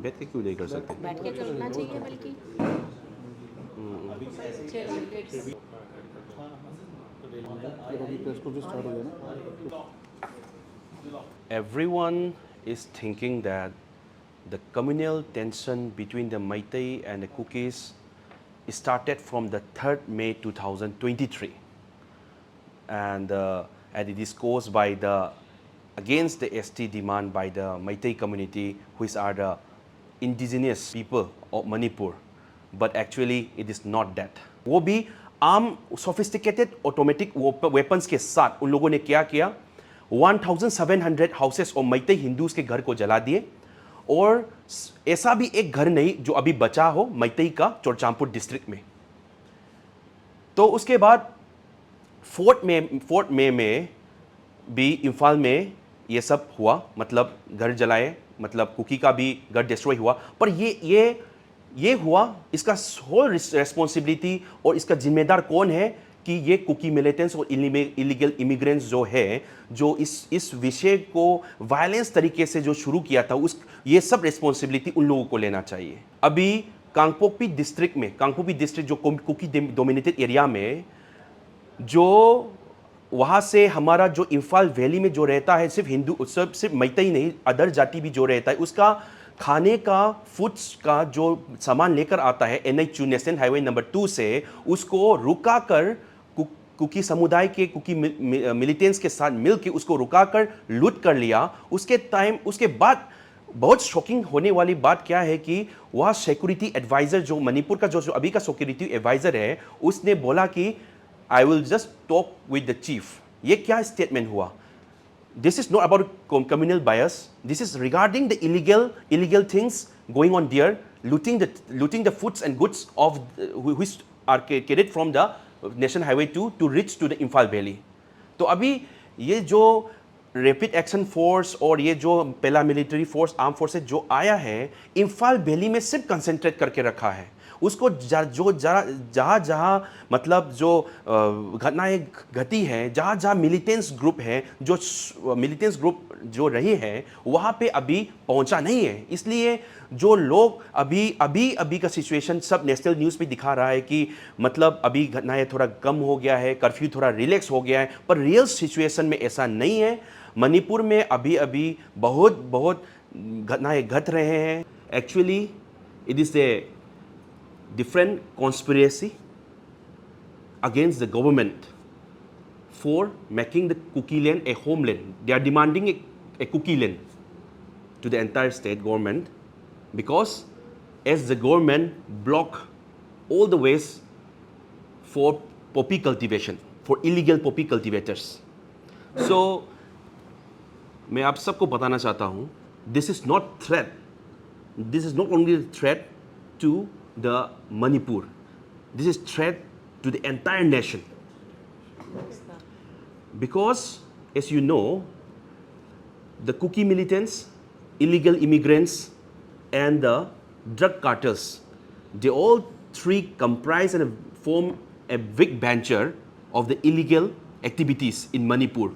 बैठ के क्यों नहीं कर सकते? बैठ के करना चाहिए बल्कि। Everyone is thinking that the communal tension between the Meitei and the Kukis started from the 3rd May 2023, and it is caused by the against the ST demand by the Meitei community, which are the indigenous people of Manipur, but actually it is not that. वो भी arm sophisticated automatic weapons के साथ उन लोगों ने क्या किया, 1700 houses और मैतई हिंदूज के घर को जला दिए, और ऐसा भी एक घर नहीं जो अभी बचा हो मैतई का चोरचामपुर डिस्ट्रिक्ट में। तो उसके बाद फोर्थ मे में भी इम्फाल में ये सब हुआ, मतलब घर जलाए, मतलब कुकी का भी घर डिस्ट्रॉय हुआ। पर ये हुआ, इसका होल रेस्पॉन्सिबिलिटी और इसका जिम्मेदार कौन है कि ये कुकी मिलिटेंट्स और इलीगल इमिग्रेंट्स जो है, जो इस विषय को वायलेंस तरीके से जो शुरू किया था, ये सब रेस्पॉन्सिबिलिटी उन लोगों को लेना चाहिए। अभी कांगपोकपी डिस्ट्रिक्ट जो कुकी डोमिनेटेड एरिया में, जो वहाँ से हमारा जो इम्फाल वैली में जो रहता है, सिर्फ मैतई नहीं, अदर जाति भी जो रहता है, उसका खाने का फूड्स का जो सामान लेकर आता है NH नेशनल हाईवे नंबर 2 से, उसको रुका कर कुकी समुदाय के कुकी मिलिटेंट्स के साथ मिलकर उसको रुकाकर लूट कर लिया। उसके बाद बहुत शॉकिंग होने वाली बात क्या है कि वह सिक्योरिटी एडवाइजर, जो मणिपुर का जो अभी का सिक्योरिटी एडवाइजर है, उसने बोला कि I will just talk with the chief. ये क्या स्टेटमेंट हुआ? This is not about communal bias. This is regarding the illegal things going on there, looting the foods and goods of which are carried from the National Highway 2 to reach to the Imphal Valley. तो अभी ये जो rapid action force और ये जो पहला military force arm forces जो आया है, इम्फाल वैली में सिर्फ कंसंट्रेट करके रखा है। उसको जहाँ मतलब जो घटनाएं घटी है, जहाँ मिलिटेंट्स ग्रुप जो रही है, वहाँ पे अभी पहुँचा नहीं है। इसलिए जो लोग अभी का सिचुएशन सब नेशनल न्यूज़ पे दिखा रहा है कि मतलब अभी घटनाएं थोड़ा कम हो गया है, कर्फ्यू थोड़ा रिलैक्स हो गया है, पर रियल सिचुएशन में ऐसा नहीं है। मणिपुर में अभी बहुत घटनाएं घट रहे हैं। Actually it is a different conspiracy against the government for making the Kuki land a homeland. They are demanding a Kuki land to the entire state government, because as the government block all the ways for poppy cultivation, for illegal poppy cultivators. So मैं आप सबको बताना चाहता हूँ, this is not threat. This is not only a threat to the Manipur. This is threat to the entire nation. Because, as you know, the Kuki militants, illegal immigrants, and the drug cartels, they all three comprise and form a big venture of the illegal activities in Manipur.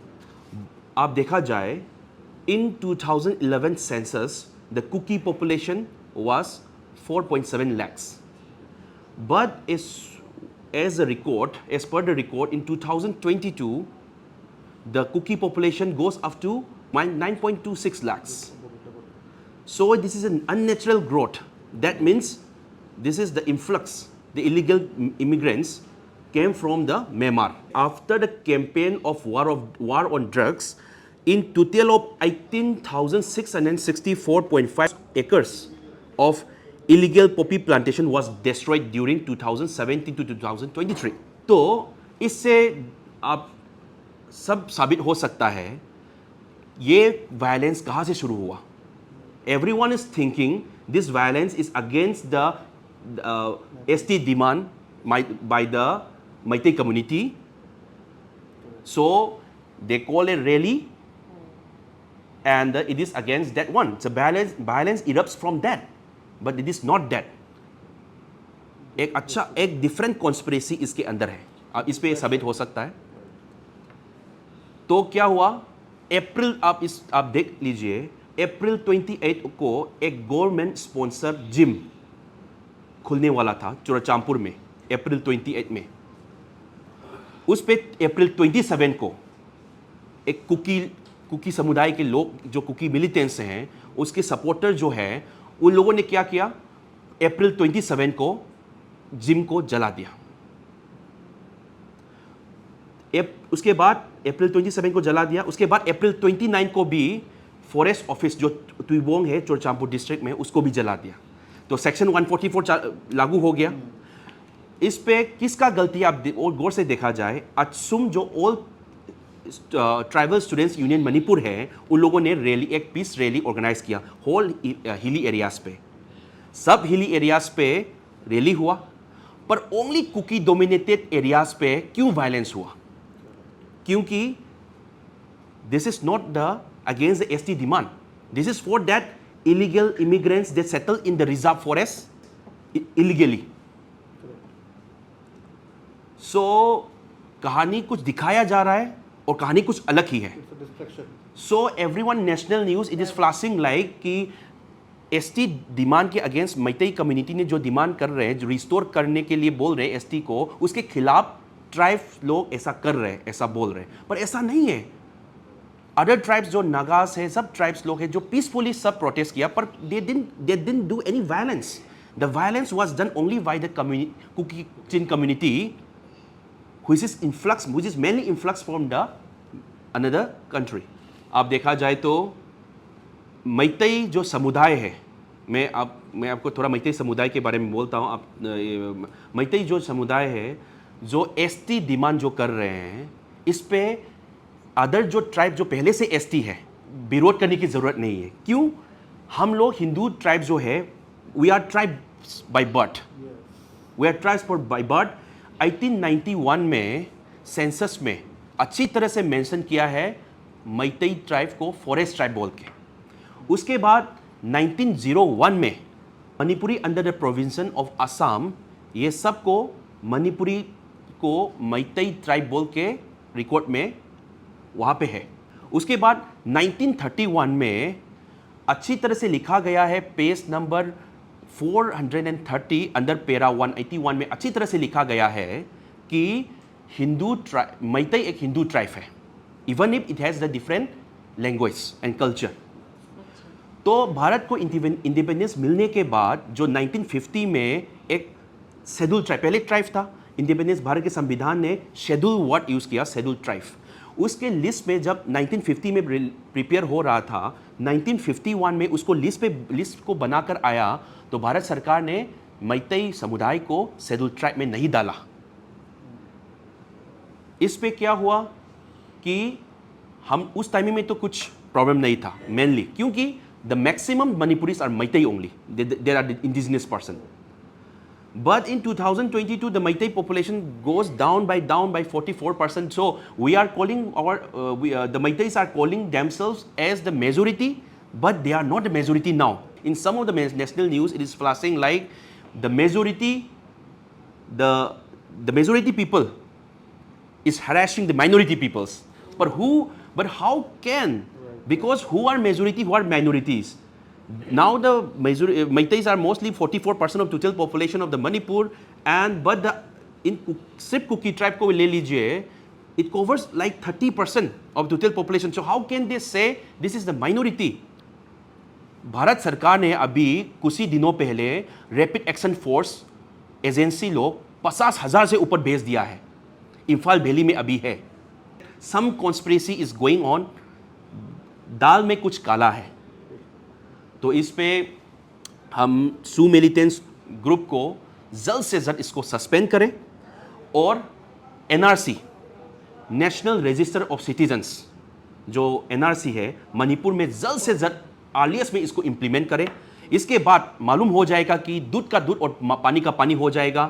आप देखा जाए, in 2011 census, the Kuki population was 4.7 lakhs. But as per the record, in 2022, the Kuki population goes up to 9.26 lakhs. So this is an unnatural growth. That means this is the influx. The illegal immigrants came from the Myanmar. After the campaign of war on drugs, in total of 18,664.5 acres of illegal poppy plantation was destroyed during 2017 to 2023. तो इससे आप सब साबित हो सकता है ये violence कहाँ से शुरू हुआ। Everyone is thinking this violence is against the ST demand by the Meitei community. So they call a rally, and it is against that one. So violence erupts from that. But it is not that. एक different conspiracy इसके अंदर है। अब इस पे साबित हो सकता है। तो क्या हुआ, अप्रैल आप देख लीजिए, अप्रैल 28 को एक गवर्नमेंट स्पॉन्सर जिम खुलने वाला था चुराचांदपुर में, अप्रैल 28 में। उस पे अप्रैल 27 को एक कुकी समुदाय के लोग, जो कुकी मिलिटेंट्स हैं, उसके सपोर्टर जो है, उन लोगों ने क्या किया, अप्रैल 27 को जिम को जला दिया। उसके बाद अप्रैल 27 को जला दिया। उसके बाद अप्रैल 29 को भी फॉरेस्ट ऑफिस जो तुइबोंग है चुराचांदपुर डिस्ट्रिक्ट में, उसको भी जला दिया। तो सेक्शन 144 लागू हो गया। इस पे किसका गलती, आप और गौर से देखा जाए, असुम जो all tribal students union Manipur है, उन लोगों ने रैली, एक पीस रैली ऑर्गेनाइज किया होल हिली एरियाज पे। सब हिली एरियाज पे रैली हुआ, पर ओनली कुकी डोमिनेटेड एरियाज पे क्यों वायलेंस हुआ? क्योंकि this is not the against the ST demand, this is for that illegal immigrants that settle in the reserve forest illegally. So कहानी कुछ दिखाया जा रहा है और कहानी कुछ अलग ही है। So everyone national news it is flashing like कि एसटी डिमांड के अगेंस्ट मैतेई कम्युनिटी ने जो डिमांड कर रहे हैं, जो रिस्टोर करने के लिए बोल रहे हैं एसटी को, उसके खिलाफ ट्राइब लोग ऐसा कर रहे हैं, ऐसा बोल रहे हैं, पर ऐसा नहीं है। अदर ट्राइब्स जो नागास है, सब ट्राइब्स लोग हैं जो पीसफुली सब प्रोटेस्ट किया, पर they didn't do any violence. The violence was done only by the Kuki Chin community which is mainly influx from the another country. आप देखा जाए तो मैतेई जो समुदाय है, मैं आपको थोड़ा मैतेई समुदाय के बारे में बोलता हूँ। आप मैतेई जो समुदाय है, जो एसटी डिमांड जो कर रहे हैं, इस पे अदर जो ट्राइब जो पहले से एसटी है, विरोध करने की जरूरत नहीं है। क्यों? हम लोग हिंदू ट्राइब जो है, we are tribes by birth, we are tribes for by birth. 1891 में सेंसस में अच्छी तरह से मेंशन किया है मैतेई ट्राइब को फॉरेस्ट ट्राइब बोल के। उसके बाद 1901 में Manipuri under the provinces of Assam, ये सब को मणिपुरी को मैतेई ट्राइब बोल के रिकॉर्ड में वहाँ पे है। उसके बाद 1931 में अच्छी तरह से लिखा गया है, पेज नंबर 430 अंडर पेरा 181 में अच्छी तरह से लिखा गया है कि मैतेई एक हिंदू ट्राइब है, even if it has the different language and culture. तो भारत को इंडिपेंडेंस मिलने के बाद जो 1950 में एक शेड्यूल ट्राइब, पहले ट्राइब था, इंडिपेंडेंस भारत के संविधान ने शेड्यूल वर्ड यूज़ किया, शेड्यूल ट्राइब। उसके लिस्ट में जब 1950 में प्रिपेयर हो रहा था, 1951 में उसको लिस्ट को बनाकर आया, तो भारत सरकार ने मैतेई समुदाय को शेड्यूल ट्राइब में नहीं डाला। इस पे क्या हुआ कि हम उस टाइम में तो कुछ प्रॉब्लम नहीं था, मेनली क्योंकि the maximum Manipuris are Meitei only, there are indigenous person. But in 2022, the Meitei population goes down by 44%. So we are calling the Meiteis are calling themselves as the majority, but they are not the majority now. In some of the national news, it is flashing like the majority people is harassing the minority peoples. But how can? Because who are majority, who are minorities? Now the Meiteis are mostly 44% of total population of the Manipur, but सिर्फ cookie tribe को ले लीजिए, it covers like 30% of total population. So how can they say this is the minority? Bharat सरकार ने अभी कुछ ही दिनों पहले रैपिड एक्शन फोर्स एजेंसी लोग 50,000 से ऊपर भेज दिया है, इम्फाल वैली में अभी है। Some conspiracy is going on, दाल में कुछ काला है। तो इस पे हम सू मिलिटेंट्स ग्रुप को जल्द से जल्द इसको सस्पेंड करें और NRC, national register of citizens, जो एनआरसी है मणिपुर में जल्द से जल्द अर्लीस्ट में इसको इम्प्लीमेंट करें। इसके बाद मालूम हो जाएगा कि दूध का दूध और पानी का पानी हो जाएगा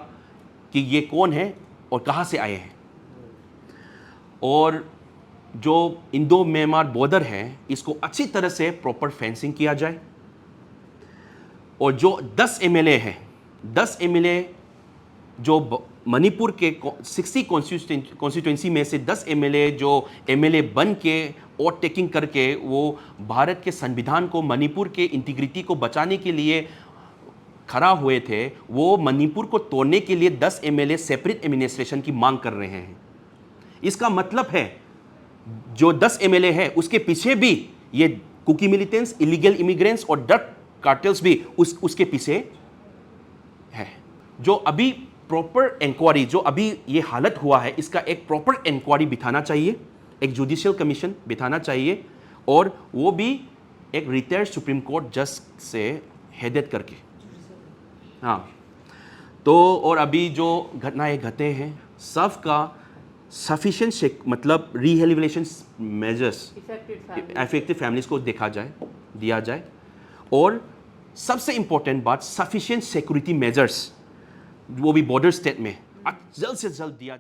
कि ये कौन है और कहाँ से आए हैं। और जो इंडो म्यांमार बॉर्डर है, इसको अच्छी तरह से प्रॉपर फेंसिंग किया जाए। और जो 10 एमएलए हैं, 10 एमएलए जो मणिपुर के 60 कॉन्स्टिट्यूंसी में से 10 एमएलए जो एमएलए बन के ओवरटेकिंग करके वो भारत के संविधान को, मणिपुर के इंटीग्रिटी को बचाने के लिए खड़ा हुए थे, वो मणिपुर को तोड़ने के लिए 10 एमएलए सेपरेट एडमिनिस्ट्रेशन की मांग कर रहे हैं। इसका मतलब है जो 10 एमएलए है उसके पीछे भी ये कुकी मिलिटेंट्स, इलीगल इमिग्रेंट्स और ड्रग कार्टेल्स भी उसके पीछे है। जो अभी प्रॉपर इंक्वायरी, जो अभी ये हालत हुआ है, इसका एक प्रॉपर इंक्वायरी बिठाना चाहिए, एक जुडिशियल कमीशन बिठाना चाहिए, और वो भी एक रिटायर्ड सुप्रीम कोर्ट जज से हेडेड करके। हाँ, तो और अभी जो घटनाएं घटे हैं सबका सफिशिएंट मतलब रिहेबिलिटेशन मेजर्स इफेक्टिव फैमिलीज को दिया जाए, और सबसे इंपॉर्टेंट बात सफिशिएंट सिक्योरिटी मेजर्स वो भी बॉर्डर स्टेट में जल्द से जल्द दिया जाए।